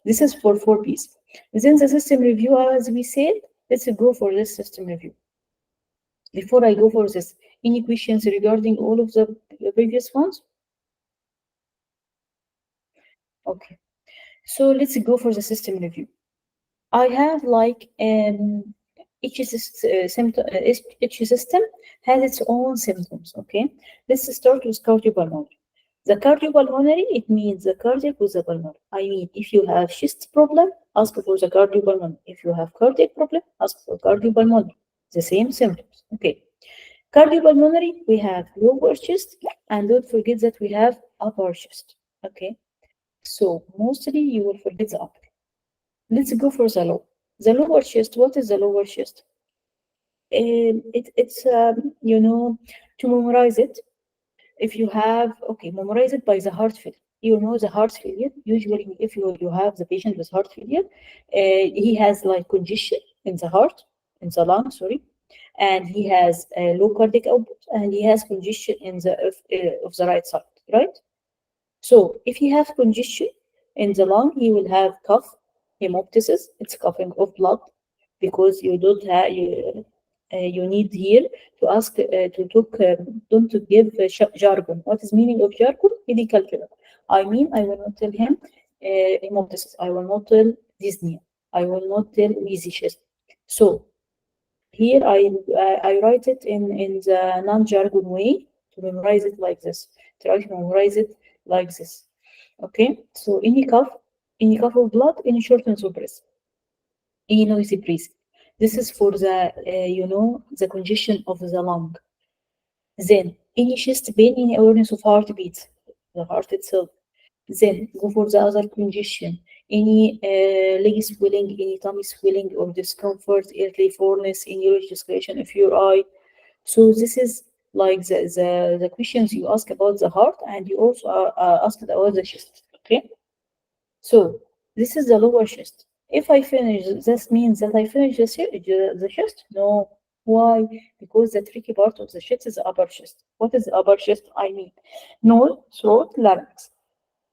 This is for 4Ps. Then the system review, as we said, let's go for this system review. Before I go for this, any questions regarding all of the previous ones? Okay, so let's go for the system review. I have like each system has its own symptoms. Okay, let's start with cardiopulmonary. The cardiopulmonary, it means the cardiac with the pulmonary. I mean, if you have chest problem, ask for the cardiopulmonary. If you have cardiac problem, ask for cardiopulmonary. The same symptoms. Okay. Cardiopulmonary, we have lower chest, and don't forget that we have upper chest. Okay. So mostly you will forget the upper. Let's go for the low. The lower chest, what is the lower chest? It's to memorize it. If you have, okay, memorize it by the heart failure. You know the heart failure. Usually, if you have the patient with heart failure, he has like congestion in the heart, in the lung, sorry, and he has low cardiac output, and he has congestion in the of the right side, right? So if he has congestion in the lung, he will have cough, hemoptysis. It's coughing of blood because you don't have you need here to ask to talk don't to give jargon. What is meaning of jargon? Medical term. I mean, I will not tell him hemoptysis. I will not tell dyspnea. I will not tell wheezy chest. So here I write it in the non-jargon way to memorize it like this. Try to memorize it like this. Okay, so any cough of blood, any shortness of breath, any noisy breathing. This is for the the congestion of the lung. Then any chest pain, any awareness of heartbeat, the heart itself. Then go for the other congestion, any leg swelling, any tummy swelling or discomfort, early fullness, any registration of your eye. So this is like the questions you ask about the heart, and you also asked about the chest. Okay, so this is the lower chest. If I finish, this means that I finish the chest? No. Why? Because the tricky part of the chest is the upper chest. What is the upper chest? I mean, nose, throat, larynx.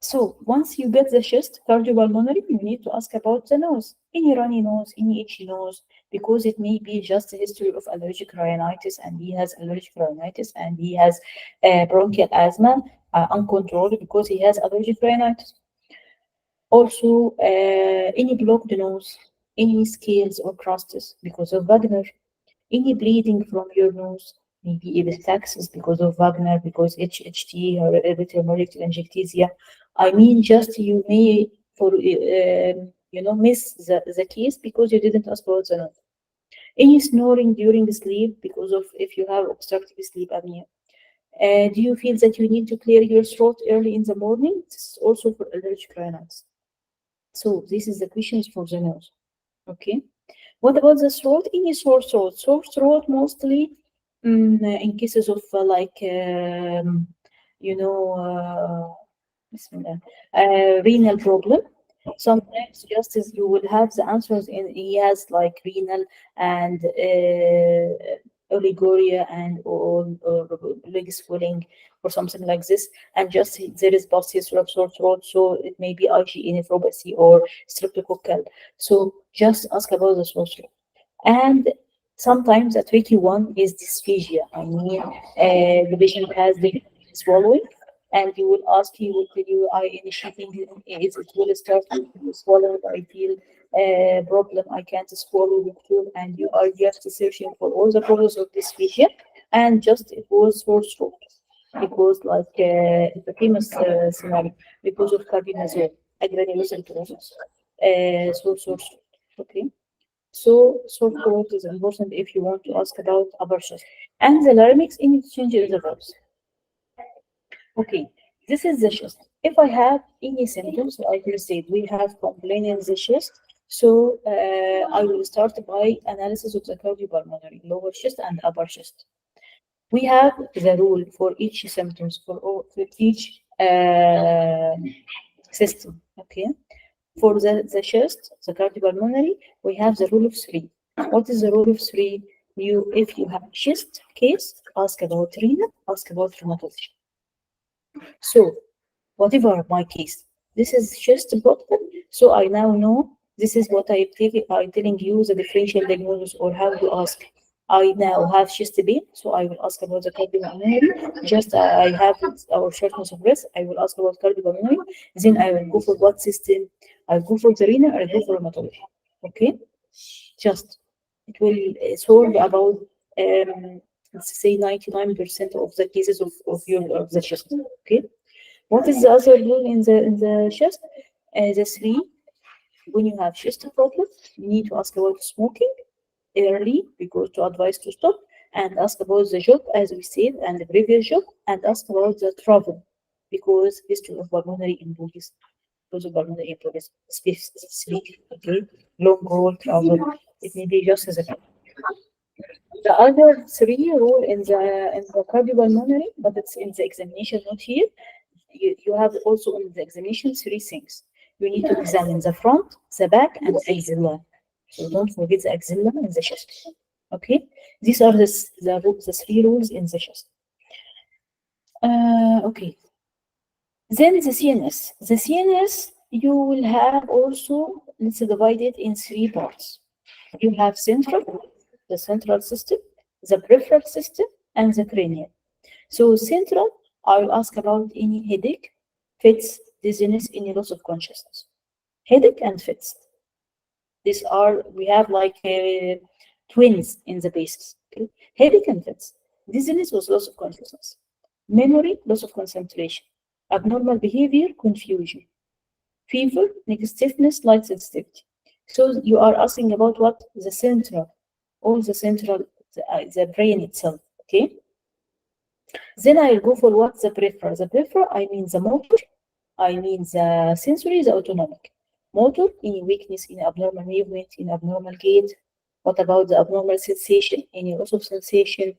So once you get the chest cardiopulmonary, you need to ask about the nose. Any runny nose, any itchy nose, because it may be just a history of allergic rhinitis, and he has allergic rhinitis, and he has bronchial asthma uncontrolled because he has allergic rhinitis. Also, any blocked nose, any scales or crusts because of Wagner, any bleeding from your nose, maybe epistaxis because of Wagner, because HHT or erythromolecular telangiectasia. I mean, just you may miss the case because you didn't ask about the nose. Any snoring during sleep because of if you have obstructive sleep apnea. Do you feel that you need to clear your throat early in the morning? This is also for allergic rhinitis. So this is the questions for the nose. Okay. What about the throat? Any sore throat? Sore throat mostly in cases of you know, renal problem. Sometimes just as you will have the answers in, he has like renal and oliguria and or leg swelling or something like this, and just there is pus history of sore throat, so it may be IgE nephropathy or streptococcal. So just ask about the sore throat. And sometimes a tricky one is dysphagia. I mean, the patient has the swallowing, and you will ask, he will tell you, I initiating it will start with swallowing. I feel problem, I can't swallow the food, and you are just searching for all the causes of dysphagia, and just it was sore throat. Because like the famous scenario, because of carbimazole, agranulosa tuberculosis, sore throat. Okay. So sore throat is important if you want to ask about upper chest. And the larynx in exchange is the voice. Okay, this is the chest. If I have any symptoms, like you said, we have complaint in the chest. So I will start by analysis of the cardiopulmonary, lower chest and upper chest. We have the rule for each symptoms, for each system. Okay. For the chest, the cardiopulmonary, we have the rule of three. What is the rule of three? If you have chest case, ask about renal, ask about rheumatology. So, whatever my case, this is chest problem. So I now know this is what I'm telling you the differential diagnosis or how to ask. I now have chest pain, so I will ask about the cardiopulmonary. Just I have our shortness of breath, I will ask about cardiopulmonary. Then I will go for what system? I'll go for the renal, I'll go for rheumatology. Okay, just it will solve about let's say 99% of the cases of your of the chest. Okay, what is the other rule in the chest? The three, when you have chest problem, you need to ask about smoking early because to advise to stop, and ask about the job as we said and the previous job, and ask about the travel because history of pulmonary embolism. Because of pulmonary embolism, sleep, okay, long haul travel. It may be just as a the other three rule in the cardiopulmonary, but it's in the examination, not here. You have also in the examination three things. You need to examine the front, the back, and the axilla. So don't forget the axilla and the chest. Okay, these are the three rules in the chest. Okay. Then the CNS. The CNS you will have also, let's divide it in three parts. You have central, the central system, the peripheral system, and the cranial. So central, I will ask about any headache, fits, dizziness, any loss of consciousness. Headache and fits. These are, we have like twins in the basis. Okay? Headache and fits. Dizziness was loss of consciousness. Memory, loss of concentration. Abnormal behavior, confusion. Fever, neck stiffness, light sensitivity. So you are asking about what? The central, all the central, the brain itself. Okay? Then I'll go for what? The peripheral. The peripheral, I mean the motor, I mean the sensory, the autonomic. Motor, any weakness in abnormal movement, in abnormal gait. What about the abnormal sensation? Any loss of sensation?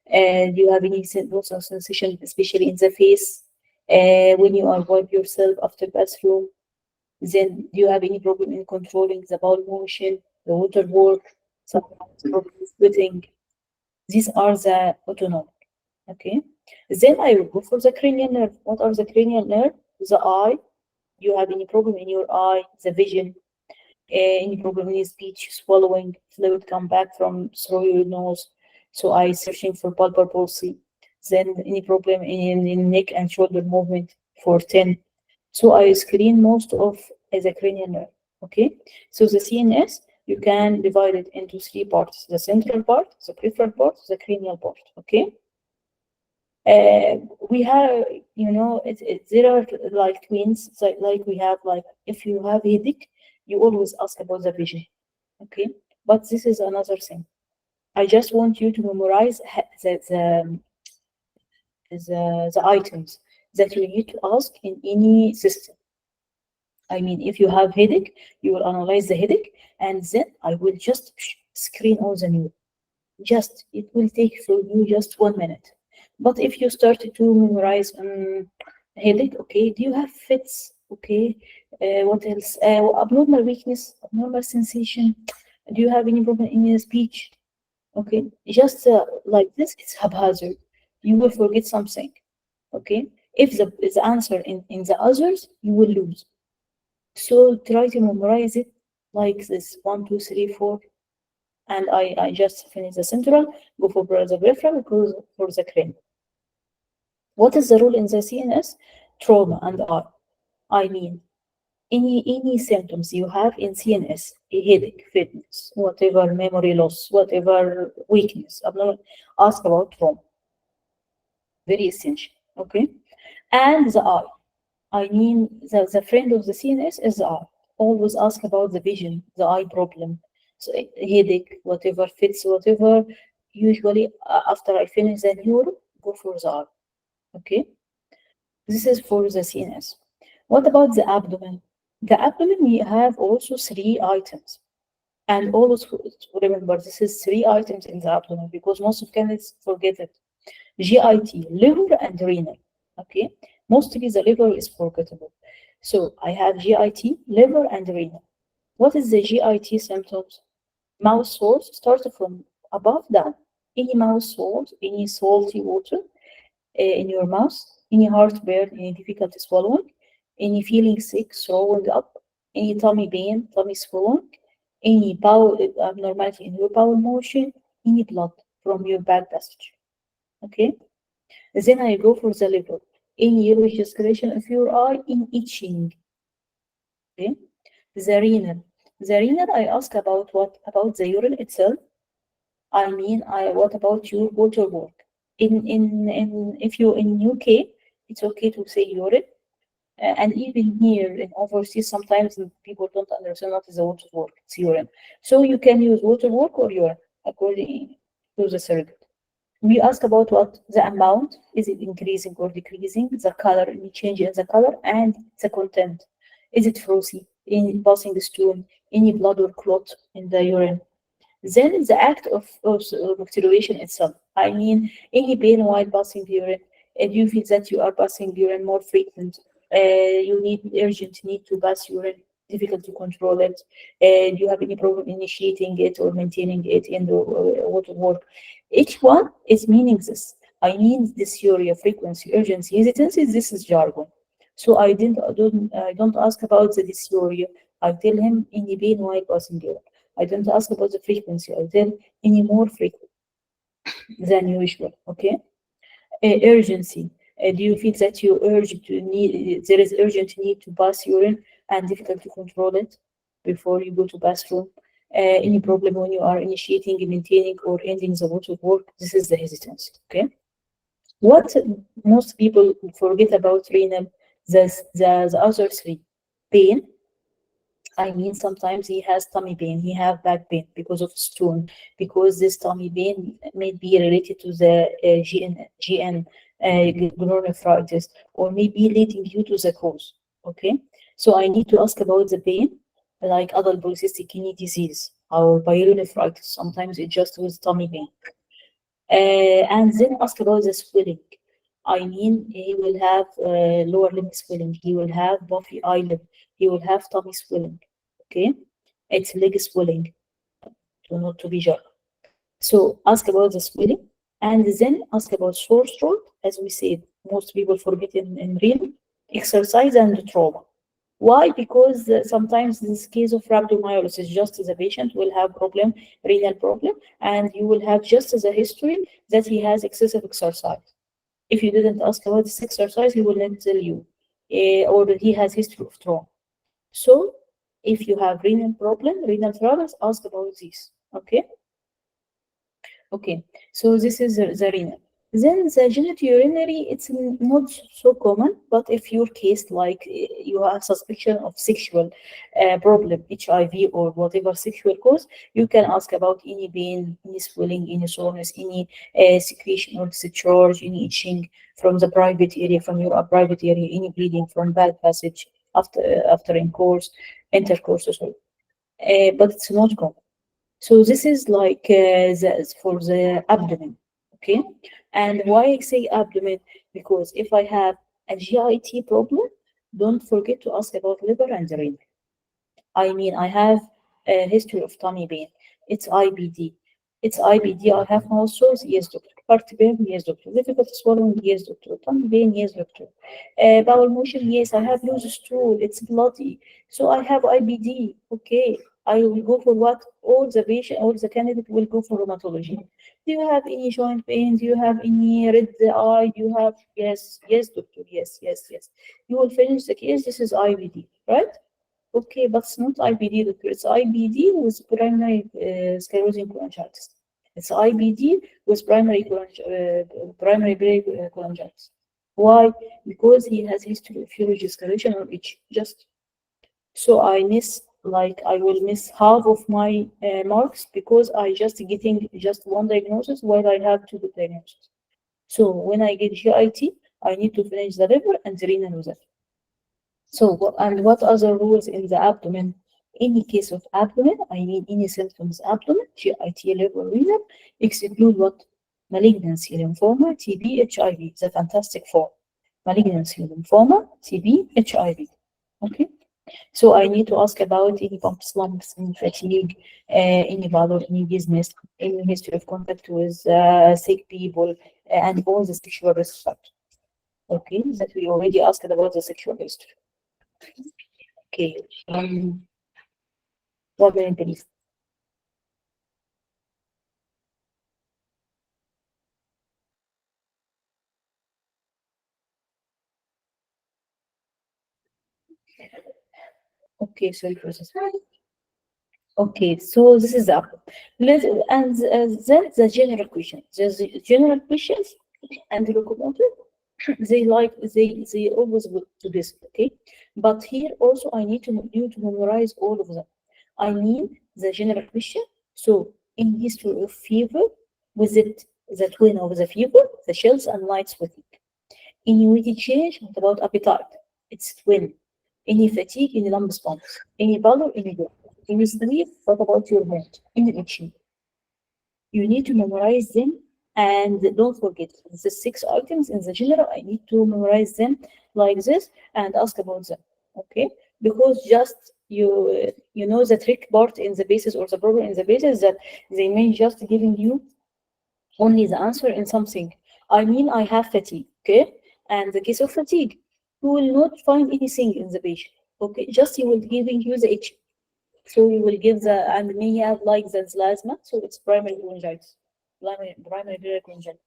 And you have any loss of sensation, especially in the face, when you are wipe yourself after bathroom. Then do you have any problem in controlling the bowel motion, the water work, sometimes problem with sweating? These are the autonomic. Okay. Then I will go for the cranial nerve. What are the cranial nerve? The eye. You have any problem in your eye, the vision, any problem in your speech, swallowing, fluid come back from through your nose. So I searching for pulpal palsy. Then any problem in neck and shoulder movement for 10. So I screen most of the cranial nerve. Okay. So the CNS, you can divide it into three parts: the central part, the peripheral part, the cranial part. Okay. We have, you know, there are like twins, like we have, like if you have headache, you always ask about the vision, okay? But this is another thing. I just want you to memorize the items that you need to ask in any system. I mean, if you have headache, you will analyze the headache, and then I will just screen all the new. Just, it will take for you just 1 minute. But if you start to memorize headache, okay, do you have fits? Okay, what else? Abnormal weakness, abnormal sensation. Do you have any problem in your speech? Okay, just like this, it's haphazard. You will forget something. Okay, if the answer in the others, you will lose. So try to memorize it like this: 1, 2, 3, 4. And I just finish the central, go for the peripheral, go for the cranial. What is the rule in the CNS? Trauma and R. I mean, any symptoms you have in CNS, a headache, fitness, whatever, memory loss, whatever weakness, ask about trauma. Very essential, okay? And the eye. I mean, the friend of the CNS is the eye. Always ask about the vision, the eye problem. So headache, whatever fits, whatever. Usually, after I finish the neuro, go for the eye. Okay? This is for the CNS. What about the abdomen? The abdomen, we have also three items. And always remember, this is three items in the abdomen because most of candidates forget it. GIT, liver and renal. Okay? Mostly the liver is forgettable. So I have GIT, liver and renal. What is the GIT symptoms? Mouth sores, start from above down. Any mouth sores, any salty water in your mouth, any heartburn, any difficulty swallowing, any feeling sick, throwing up, any tummy pain, tummy swelling, any bowel abnormality in your bowel motion, any blood from your bad passage. Okay. Then I go for the liver. Any yellowish discoloration of your eye, in itching. Okay. The renal. The renal, I ask about what? About the urine itself. I mean, what about your water work? In if you in UK, it's okay to say urine. And even here in overseas, sometimes people don't understand what is the water work. It's urine. So you can use water work or urine according to the surrogate. We ask about what the amount, is it increasing or decreasing, the color, any change in the color, and the content. Is it frothy, any passing stone, any blood or clot in the urine? Then the act of masturbation itself. I mean, any pain while passing urine, if you feel that you are passing urine more frequent, you need urgent need to pass urine, difficult to control it, do you have any problem initiating it or maintaining it in the water work? Each one is meaning this. I mean, dysuria, frequency, urgency, hesitancy, this is jargon. So I don't ask about the dysuria. I tell him any pain while passing urine. I don't ask about the frequency. I tell any more frequent than usual. Okay. Urgency. Do you feel that you urge to need? There is urgent need to pass urine and difficult to control it before you go to bathroom. Any problem when you are initiating, maintaining, or ending the water work? This is the hesitancy. Okay. What most people forget about renal, the other three, pain. I mean, sometimes he has tummy pain, he have back pain because of stone, because this tummy pain may be related to the GN, glomerulonephritis, or maybe leading you to the cause. Okay, so I need to ask about the pain, like adult polycystic kidney disease or pyelonephritis. Sometimes it's just with tummy pain. And then ask about the swelling. I mean, he will have lower limb swelling, he will have puffy eyelid, he will have tummy swelling. Okay, it's leg swelling, to not to be jarred. So ask about the swelling, and then ask about sore throat. As we said, most people forget in real exercise and trauma. Why? Because sometimes this case of rhabdomyolysis, just the patient will have problem, renal problem, and you will have just as a history that he has excessive exercise. If you didn't ask about this exercise, he will not tell you, or that he has history of trauma. So, if you have renal troubles, ask about this. Okay. Okay, so this is the renal. Then the genitourinary, it's not so common, but if your case like you have suspicion of sexual problem, HIV or whatever sexual cause, you can ask about any pain, any swelling, any soreness, any secretion or discharge, any itching from the private area, from your private area, any bleeding from bad passage after intercourse, sorry. But it's not common. So this is like for the abdomen, okay? And why I say abdomen? Because if I have a GIT problem, don't forget to ask about liver and renal. I mean, I have a history of tummy pain. It's IBD. It's IBD. I have mouth sores. Yes, doctor. Heart pain. Yes, doctor. Difficult swallowing. Yes, doctor. Tummy pain. Yes, doctor. Bowel motion. Yes, I have loose stool. It's bloody. So I have IBD. Okay. I will go for what? All the patient, all the candidate will go for rheumatology. Do you have any joint pain? Do you have any red eye? Do you have? Yes, yes, doctor. Yes, yes, yes. You will finish the case. This is IBD, right? Okay, but it's not IBD, doctor. It's IBD with primary sclerosing cholangitis. It's IBD with primary cholangitis. Why? Because he has history of urology escalation or itch. Just so I will miss half of my marks because I just getting just one diagnosis while I have two good diagnoses. So when I get GIT, I need to finish the liver and the renal with it. So, and what other rules in the abdomen? Any case of abdomen, I mean any symptoms abdomen, GIT, liver, renal, exclude what? Malignancy, lymphoma, TB, HIV, the fantastic four. Malignancy, lymphoma, TB, HIV. Okay. So I need to ask about any bumps, lumps, any fatigue, any bladder, any business, any history of contact with sick people, and all the sexual risk factors. Okay, that we already asked about the sexual history. Okay. 1 minute, please. Okay, sorry for this. Okay, so this is up. Then the general question. The general questions and the locomotive, they always go to this, okay? But here also I need you to memorize all of them. I mean the general question. So in history of fever, was it the twin of the fever, the chills and night sweating? Any weight change, what about appetite? It's twin. Any fatigue, any lump response. Any pallor, any low. Any sleep, what about your mood? Any itching. You need to memorize them and don't forget the 6 items in the general. I need to memorize them like this and ask about them. Okay? Because just you know the trick part in the basis or the problem in the basis that they may just giving you only the answer in something. I mean, I have fatigue, okay? And the case of fatigue, you will not find anything in the patient, okay? Just he will giving you the itch. So you will give the, and may have like the asthma, so it's primary bronchitis. Primary bronchitis.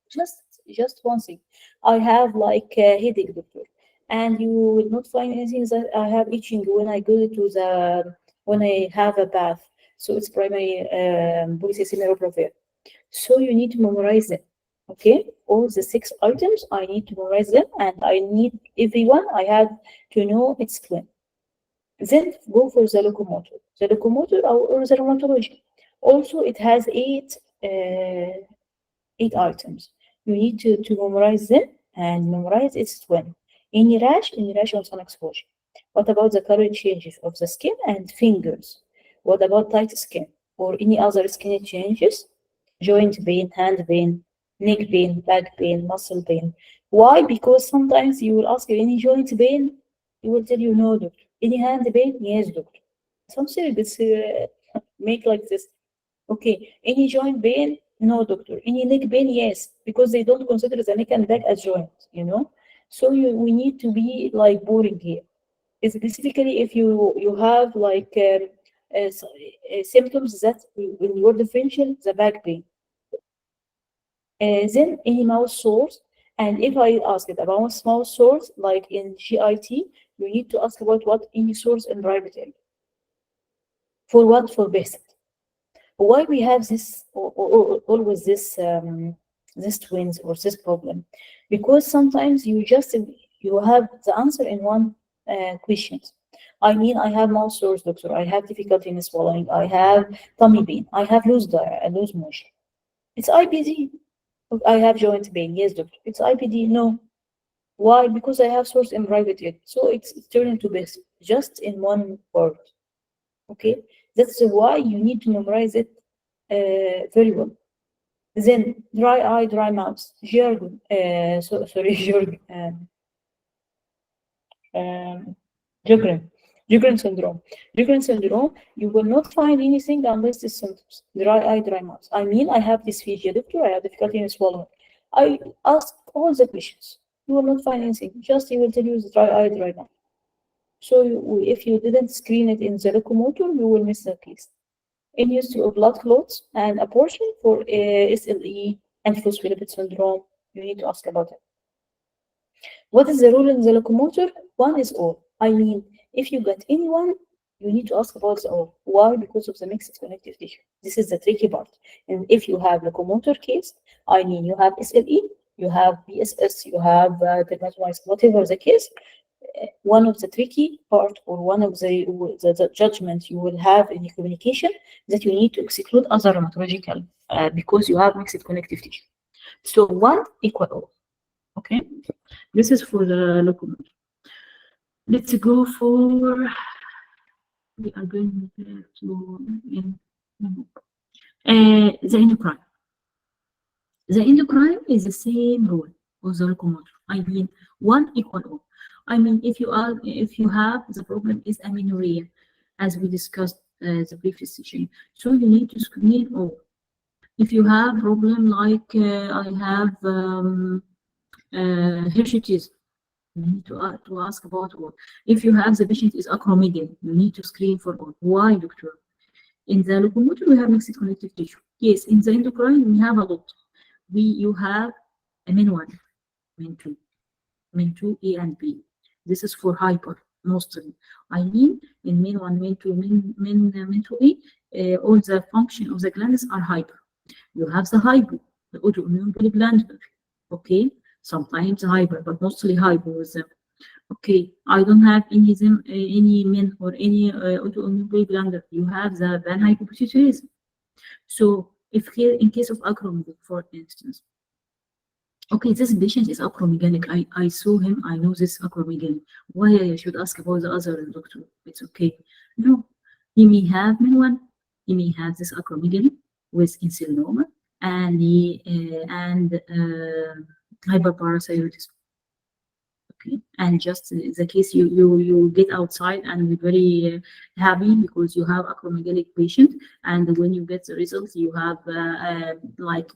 Just one thing. I have like a headache, doctor. And you will not find anything that I have itching when I go to the, when I have a bath. So it's primary polycythemia vera. So you need to memorize them. Okay, all the 6 items, I need to memorize them, and I need everyone I have to know its twin. Then go for the locomotor. The locomotor or the rheumatology. Also, it has uh, 8 items. You need to memorize them and memorize its twin. Any rash on sun exposure. What about the color changes of the skin and fingers? What about tight skin or any other skin changes? Joint pain, hand pain, neck pain, back pain, muscle pain. Why? Because sometimes you will ask any joint pain, he will tell you no, doctor. Any hand pain? Yes, doctor. Some surgeons make like this. Okay, any joint pain? No, doctor. Any neck pain? Yes, because they don't consider the neck and back as joints, you know. So we need to be like boring here. Specifically, if you have like symptoms that in your differential, the back pain, then any mouth sores. And if I ask it about mouth sores, like in GIT, you need to ask about what any source in private area. For what? For basic. Why we have this always this twins or this problem? Because sometimes you have the answer in one question. I mean, I have mouth sores, doctor. I have difficulty in swallowing. I have tummy pain. I have loose motion. It's IBD. I have joint pain. Yes, doctor. It's IBD. No. Why? Because I have source in private area. So it's turning to this just in one word. Okay, that's why you need to memorize it very well. Then dry eye, dry mouth, jargon. Sorry, jargon. Um, Jogren. Jogren syndrome. Jogren syndrome, you will not find anything unless the symptoms. Dry eye, dry mouth. I mean, I have dysphagia, doctor. I have difficulty in swallowing. I ask all the questions. You will not find anything. Just he will tell you the dry eye, dry mouth. So if you didn't screen it in the locomotor, you will miss the case. In history of blood clots and abortion for SLE and phospholipid syndrome, you need to ask about it. What is the rule in the locomotor? One is all. I mean, if you get anyone, you need to ask about the all. Why? Because of the mixed connective tissue. This is the tricky part. And if you have locomotor case, I mean, you have SLE, you have BSS, you have dermatomyositis, whatever the case, one of the tricky part or one of the judgment you will have in your communication that you need to exclude other rheumatological because you have mixed connective tissue. So one equal all. Okay, this is for the locomotor. Let's go for, we are going to the endocrine. The endocrine is the same rule of the locomotor. I mean, one equal all. I mean, if you have the problem is amenorrhea, as we discussed the previous session, so you need to screen all. If you have problem like I have hirsutism, You need to ask about all. If you have the patient is acromegaly, you need to screen for all. Why, doctor? In the locomotor, we have mixed connective tissue. Yes, in the endocrine, we have a lot. You have a min 1, min 2, min 2, A and B. This is for hyper, mostly. I mean, in min 1, min 2, min 2A, all the function of the glands are hyper. You have the hypo, the autoimmune polyglandular. Okay, sometimes hyper, but mostly hypo with them. Okay, I don't have any min or any autoimmune polyglandular. You have the panhypopituitarism. So if here, in case of acromegaly, for instance, okay, this patient is acromegalic. I saw him. I know this acromegaly. Why I should ask about the other doctor? It's okay. No, he may have min 1. He may have this acromegaly with insulinoma and hyperparathyroidism. Okay, and just the case you get outside and you're very happy because you have acromegalic patient, and when you get the results, you have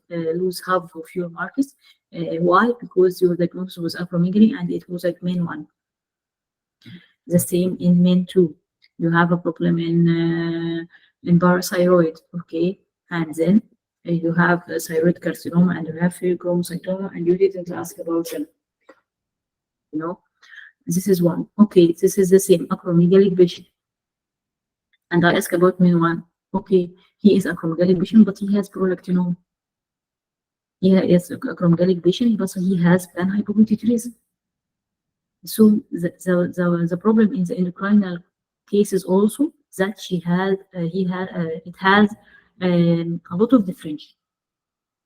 lose half of your marks. Why? Because your diagnosis was acromegaly and it was like min 1. The same in min 2. You have a problem in parathyroid, okay, and then you have thyroid carcinoma and you have pheochromocytoma and you didn't ask about them. You know, this is one. Okay, this is the same acromegalic patient. And I ask about min 1. Okay, he is acromegalic patient, but he has prolactinoma. He is acromegalic patient, but he has panhypopituitarism. So the problem in the endocrinal cases also that it has a lot of differentiation.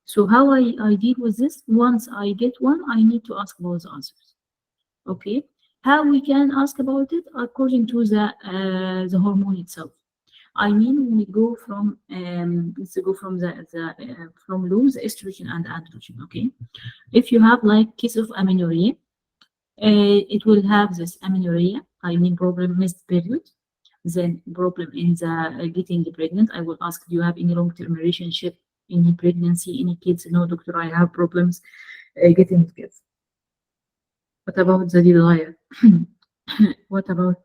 So how I deal with this? Once I get one, I need to ask about the answers. Okay, how we can ask about it according to the hormone itself. I mean, when we go from let's go from from low, the estrogen and androgen. Okay, if you have like case of amenorrhea, it will have this amenorrhea. I mean, problem missed period, then problem in the getting pregnant. I will ask, do you have any long-term relationship, any pregnancy, any kids? No, doctor, I have problems getting kids. What about the desire? What about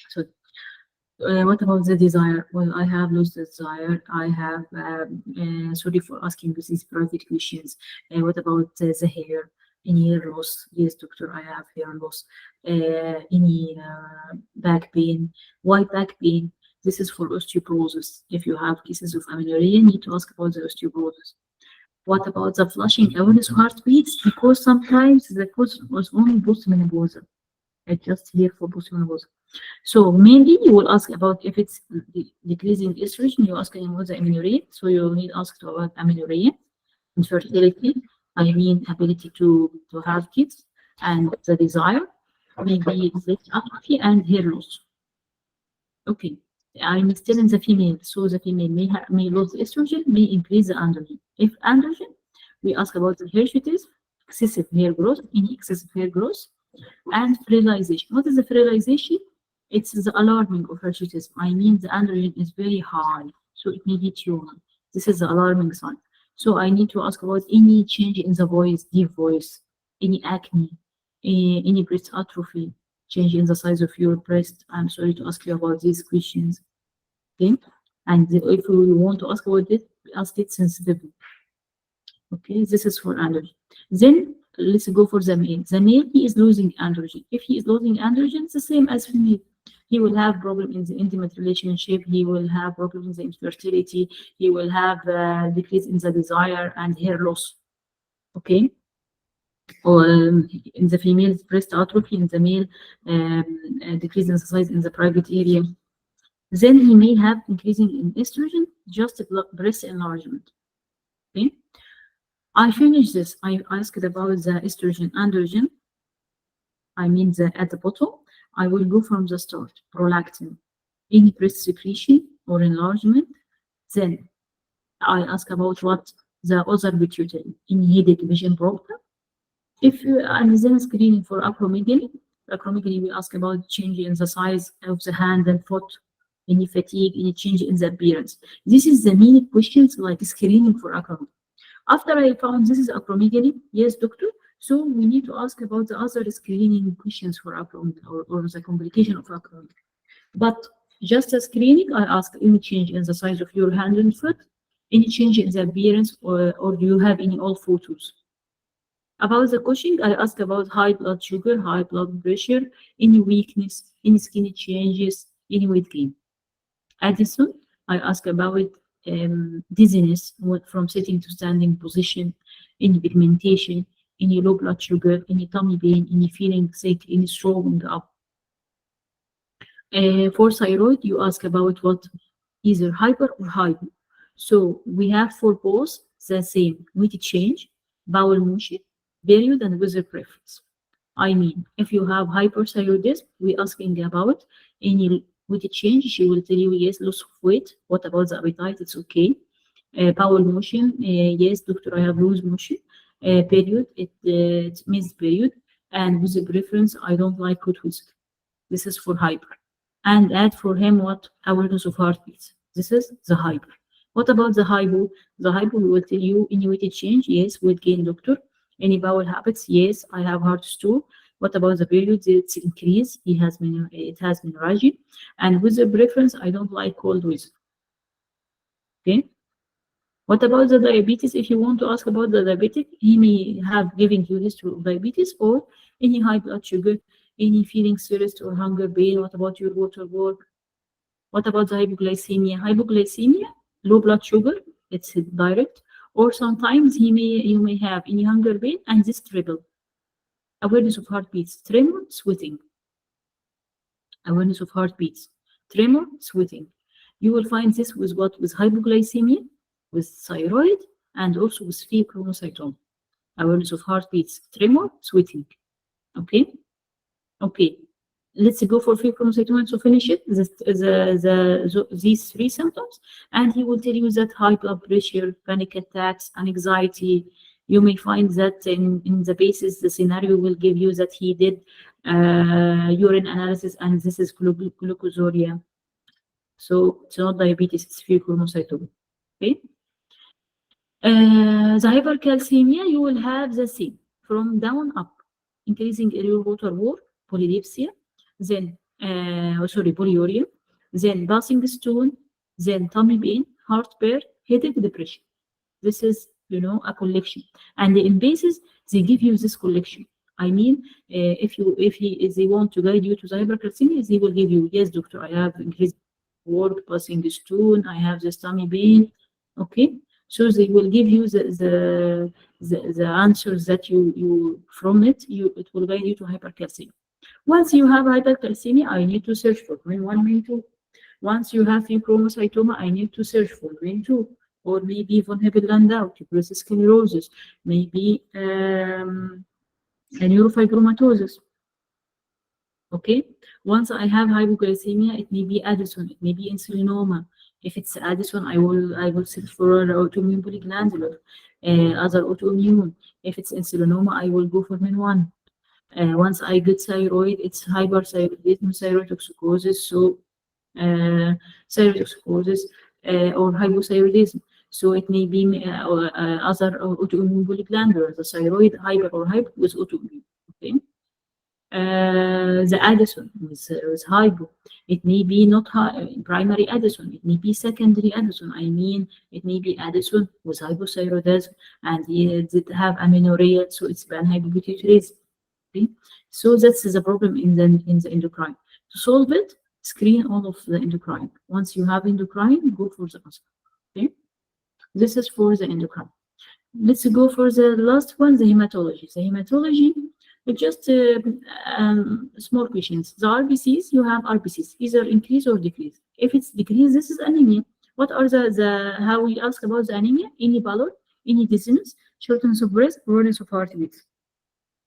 so what about the desire? Well, I have lost the desire. I have sorry for asking these private questions. What about the hair? Any hair loss? Yes, doctor, I have hair loss. Any back pain? Why back pain? This is for osteoporosis. If you have cases of amenorrhea, you need to ask about the osteoporosis. What about the flushing awareness heartbeats? Because sometimes the cause was only postmenopausal. It's just here for postmenopausal. So mainly you will ask about if it's decreasing estrogen, you ask about the amenorrhea. So you need to ask about amenorrhea, infertility, I mean ability to have kids, and the desire, maybe sex atrophy and hair loss. Okay, I'm still in the female, so the female may lose estrogen, may increase the androgen. If androgen, we ask about the hirsutism, excessive hair growth, any excessive hair growth, and fertilization. What is the fertilization? It's the alarming of hirsutism. I mean the androgen is very high, so it may be tumor. This is the alarming sign. So I need to ask about any change in the voice, deep voice, any acne, any breast atrophy, change in the size of your breast. I'm sorry to ask you about these questions. Okay, and if we want to ask about it, ask it sensitively. Okay, this is for androgen. Then let's go for the male. The male, he is losing androgen. If he is losing androgen, it's the same as female. He will have problem in the intimate relationship. He will have problems in infertility. He will have decrease in the desire and hair loss. Okay. Or in the female, breast atrophy. In the male, decrease in the size in the private area. Then he may have increasing in estrogen, just breast enlargement. Okay. I finished this. I asked about the estrogen, androgen. I mean at the bottom. I will go from the start. Prolactin, any breast secretion or enlargement. Then I ask about what the other pituitary, any headache, vision problem. If and then screening for acromegaly. Acromegaly, we ask about change in the size of the hand and foot, any fatigue, any change in the appearance. This is the main questions like screening for acromegaly. After I found this is acromegaly, yes, doctor, So we need to ask about the other screening questions for acronym or the complication of acronym. But just as screening, I ask any change in the size of your hand and foot, any change in the appearance, or do you have any old photos? About the coaching, I ask about high blood sugar, high blood pressure, any weakness, any skin changes, any weight gain. Addison, I ask about dizziness from sitting to standing position, any pigmentation, any low blood sugar, any tummy pain, any feeling sick, any throwing up. For thyroid, you ask about what? Either hyper or hypo. So we have for both the same weight change, bowel motion, period, and weather preference. I mean, if you have hyperthyroidism, we asking about any weight change. She will tell you yes, loss of weight. What about the appetite? It's okay. Bowel motion, yes, doctor, I have loose motion. Period, it means period. And with the preference, I don't like hot weather. This is for hyper. And add for him what? Awareness of heartbeats. This is the hyper. What about the hypo? The hypo will tell you any weight change. Yes, weight gain, doctor. Any bowel habits? Yes, I have heart stool. What about the period? It's increase. It has menorrhagia. And with the preference, I don't like cold weather. Okay. What about the diabetes? If you want to ask about the diabetic, he may have given you history of diabetes or any high blood sugar, any feeling thirst or hunger pain. What about your water work? What about the hypoglycemia? Hypoglycemia, low blood sugar, it's direct. Or sometimes you may have any hunger pain and this triple. Awareness of heartbeats, tremor, sweating. Awareness of heartbeats, tremor, sweating. You will find this with what? With hypoglycemia, with thyroid, and also with pheochromocytoma. Awareness of heartbeats, tremor, sweating. Okay? Okay. Let's go for pheochromocytoma to finish it, these three symptoms, and he will tell you that high blood pressure, panic attacks, anxiety. You may find that in the basis, the scenario will give you that he did urine analysis and this is glucosuria. So it's not diabetes, it's pheochromocytoma. Okay. The hypercalcemia, you will have the same from down up, increasing aerial water work, polydipsia, then polyuria, then passing stone, then tummy pain, heartburn, headache, depression. This is, a collection. And in basis, they give you this collection. I mean, if they want to guide you to the hypercalcemia, they will give you, yes, doctor, I have increased work, passing stone, I have the tummy pain. Okay, so they will give you the answers that you from it. It will guide you to hypercalcemia. Once you have hypercalcemia, I need to search for main 1, main 2. Once you have pheochromocytoma, I need to search for main 2, or maybe von Hippel-Lindau, tuberous sclerosis, maybe a neurofibromatosis. Okay. Once I have hypoglycemia, it may be Addison, it may be insulinoma. If it's Addison, I will search for autoimmune polyglandular, other autoimmune. If it's insulinoma, I will go for MIN1. Once I get thyroid, it's hyperthyroidism, thyrotoxicosis, so thyrotoxicosis or hypothyroidism. So it may be other autoimmune polyglandular, the thyroid hyper or hypo with autoimmune. Okay. The Addison with hypo. It may be not primary Addison, it may be secondary Addison. I mean, it may be Addison with hypothyroidism and it did have amenorrhea, so it's panhypopituitarism. Okay? So that's the problem in the endocrine. To solve it, screen all of the endocrine. Once you have endocrine, go for the answer. Okay? This is for the endocrine. Let's go for the last one, the hematology. The hematology, just small questions. The RBCs, you have RBCs, either increase or decrease. If it's decrease, this is anemia. What are how we ask about the anemia? Any pallor, any dizziness, shortness of breath, rawness of heartbeat.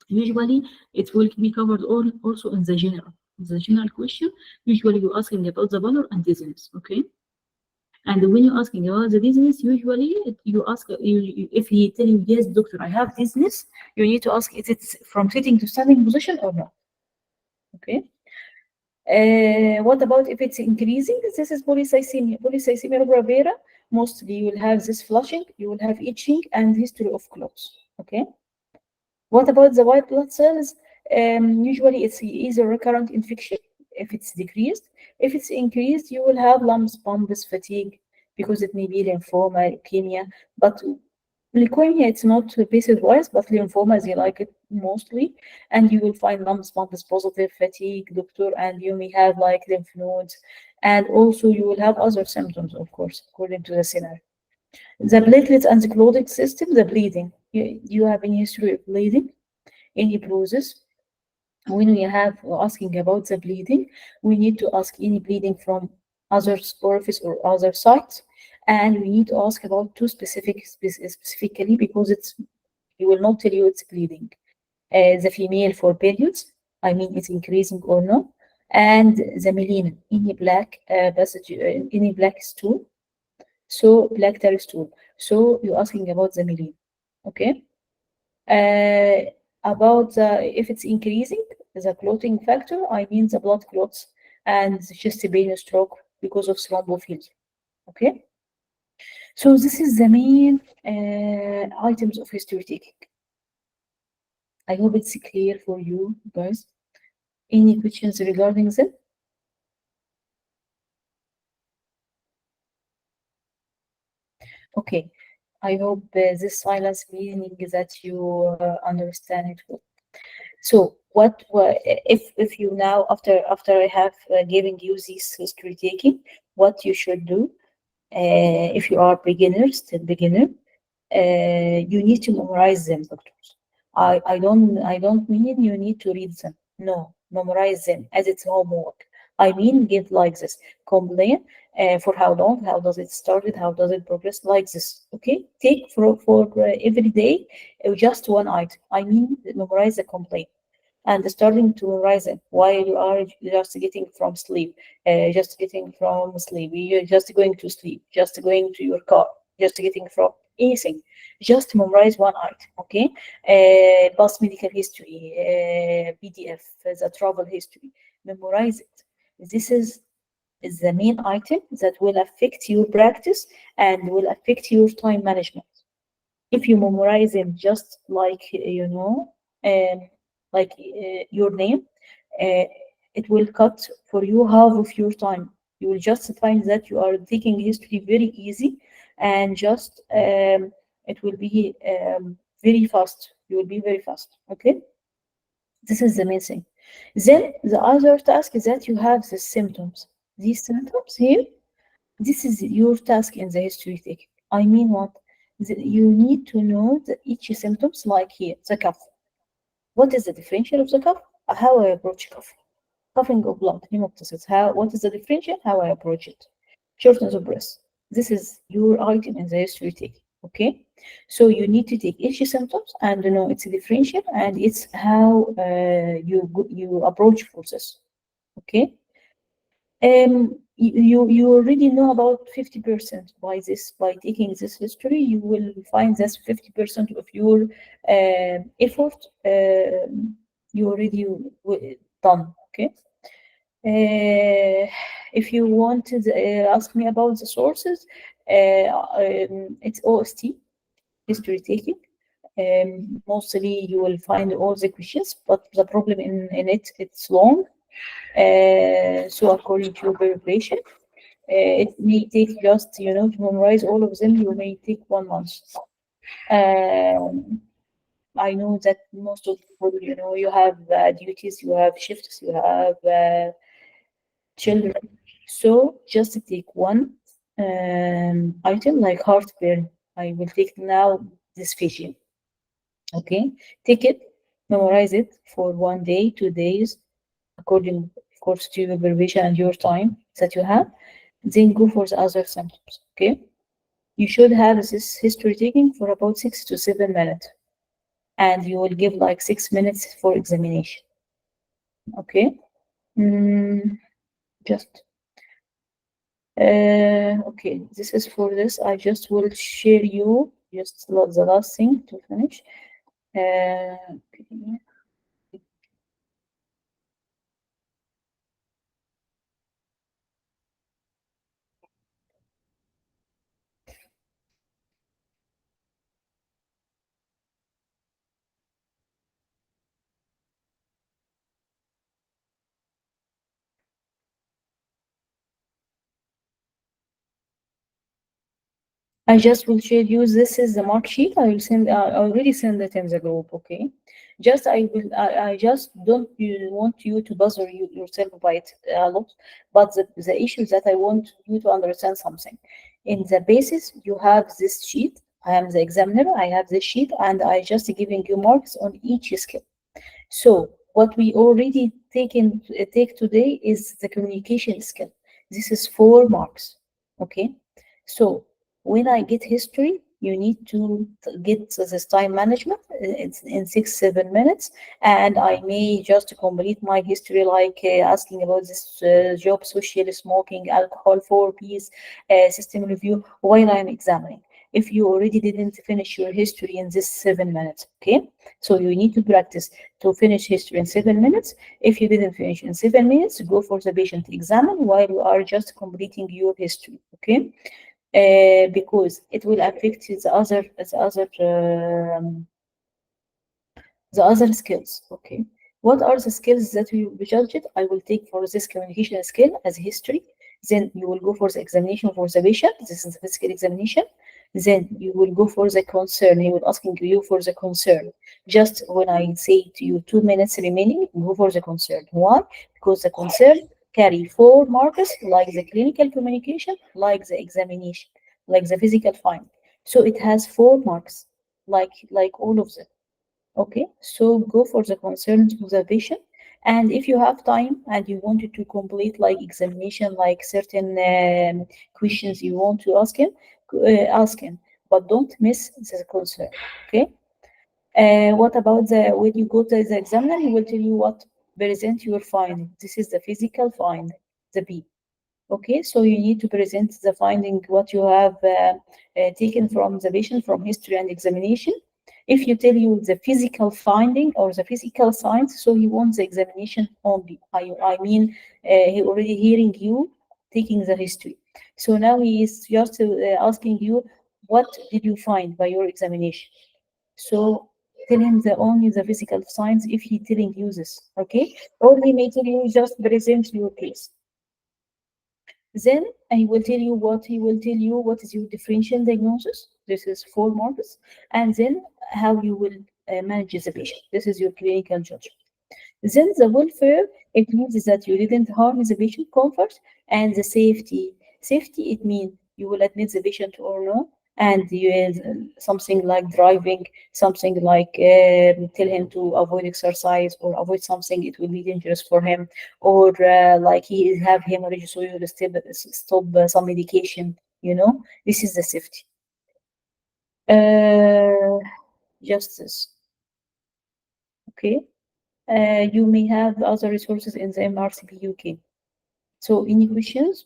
Usually, it will be covered also in the general. The general question, usually you're asking about the pallor and dizziness, okay? And when you're asking about the dizziness, usually you ask, if he tell you, yes, doctor, I have dizziness, you need to ask, is it from sitting to standing position or not? Okay. What about if it's increasing? This is polycythemia. Polycythemia rubra vera, mostly you will have this flushing, you will have itching, and history of clots. Okay. What about the white blood cells? Usually it's either recurrent infection if it's decreased. If it's increased, you will have lumps, bumps, fatigue, because it may be lymphoma, leukemia. But leukemia, it's not basis wise, but lymphomas, you like it mostly. And you will find lumps, bumps, positive, fatigue, doctor, and you may have like lymph nodes. And also you will have other symptoms, of course, according to the scenario. The platelets and the clotting system, the bleeding. You have any history of bleeding, any bruises? When we have asking about the bleeding, we need to ask any bleeding from other orifice or other sites, and we need to ask about two specifically because it's he will not tell you it's bleeding. The female for periods, I mean it's increasing or no, and the melena, any black passage, any black stool, so black there stool. So you're asking about the melena, okay? Uh, about if it's increasing the clotting factor, I mean the blood clots and the chest pain stroke because of thrombophilia. Okay, so this is the main items of history taking. I hope it's clear for you guys. Any questions regarding them? Okay, I hope this silence meaning that you understand it well. So if you now after I have given you this history taking, what you should do if you are beginners, still beginner, you need to memorize them, doctors. I don't mean you need to read them. No, memorize them as it's homework. I mean, give like this. Complain for how long? How does it started? How does it progress? Like this. Okay, take for every day just one item. I mean, memorize the complaint and starting to memorize it while you are just getting from sleep, just getting from sleep, you're just going to sleep, just going to your car, just getting from anything. Just memorize one item, okay? Past medical history, PDF, the travel history. Memorize it. This is the main item that will affect your practice and will affect your time management. If you memorize them just like like your name, uh, it will cut for you half of your time. You will just find that you are taking history very easy, and just it will be very fast. You will be very fast. Okay, this is the main thing. Then the other task is that you have the symptoms. These symptoms here, this is your task in the history taking. I mean what? You need to know each symptoms, like here, the cough. What is the differential of the cough? How I approach cough. Coughing of blood, hemoptysis. What is the differential? How I approach it. Shortness of breath. This is your item in the history taking. Okay, so you need to take each symptoms and know its differential and it's how you approach process. Okay, you already know about 50% by this. By taking this history, you will find that 50% of your effort you already done. Okay. If you want to ask me about the sources, it's OST, history taking. Mostly you will find all the questions, but the problem in it, it's long. So according to your preparation, it may take just, to memorize all of them, you may take 1 month. Um, I know that most of people, you have duties, you have shifts, you have children. So just take one item like heartburn. I will take now dysphagia. Okay, take it, memorize it for 1 day, 2 days, according, of course, to your preparation and your time that you have. Then go for the other symptoms. Okay, you should have this history taking for about 6 to 7 minutes, and you will give like 6 minutes for examination. Okay, just okay. This is for this. I just will share you just the last thing to finish. Okay. I just will share you. This is the mark sheet. I will send. I already send it in the group. Okay. Just I will. I just don't want you to bother yourself by it a lot. But the issue is that I want you to understand something. In the basis, you have this sheet. I am the examiner. I have this sheet, and I just giving you marks on each skill. So what we already take today is the communication skill. This is 4 marks. Okay. So when I get history, you need to get this time management. It's in 6, 7 minutes, and I may just complete my history like asking about this job, social, smoking, alcohol, 4 Ps, system review while I'm examining. If you already didn't finish your history in this 7 minutes, okay, so you need to practice to finish history in 7 minutes. If you didn't finish in 7 minutes, go for the patient examine while you are just completing your history, okay? Because it will affect the other skills. Okay. What are the skills that we judge it? I will take for this communication skill as history. Then you will go for the examination for the patient. This is the physical examination. Then you will go for the concern. He will asking you for the concern. Just when I say to you 2 minutes remaining, go for the concern. Why? Because the concern carry 4 markers like the clinical communication, like the examination, like the physical finding. So it has 4 marks, like all of them. Okay, so go for the concerns of the patient. And if you have time and you wanted to complete like examination, like certain questions you want to ask him, but don't miss the concern. Okay. What about when you go to the examiner, he will tell you what present your finding. This is the physical finding, the B. Okay, so you need to present the finding, what you have taken from the patient from history and examination. If you tell you the physical finding or the physical signs, so he wants the examination only. I mean, he already hearing you taking the history. So now he is just asking you, what did you find by your examination? So tell him the only the physical signs if he telling you this, okay? Or he may tell you just present your case. Then he will tell you what is your differential diagnosis. This is 4 marks. And then how you will manage the patient. This is your clinical judgment. Then the welfare, it means that you didn't harm the patient comfort, and the safety. Safety, it means you will admit the patient or no, and you something like driving, something like tell him to avoid exercise or avoid something it will be dangerous for him, or like he have hemorrhage, so you will stop some medication. This is the safety. Uh, Justice. Okay. You may have other resources in the MRCPUK. So any questions?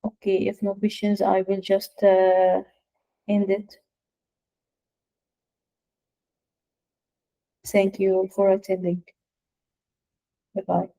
Okay, if no questions, I will just end it. Thank you for attending. Bye-bye.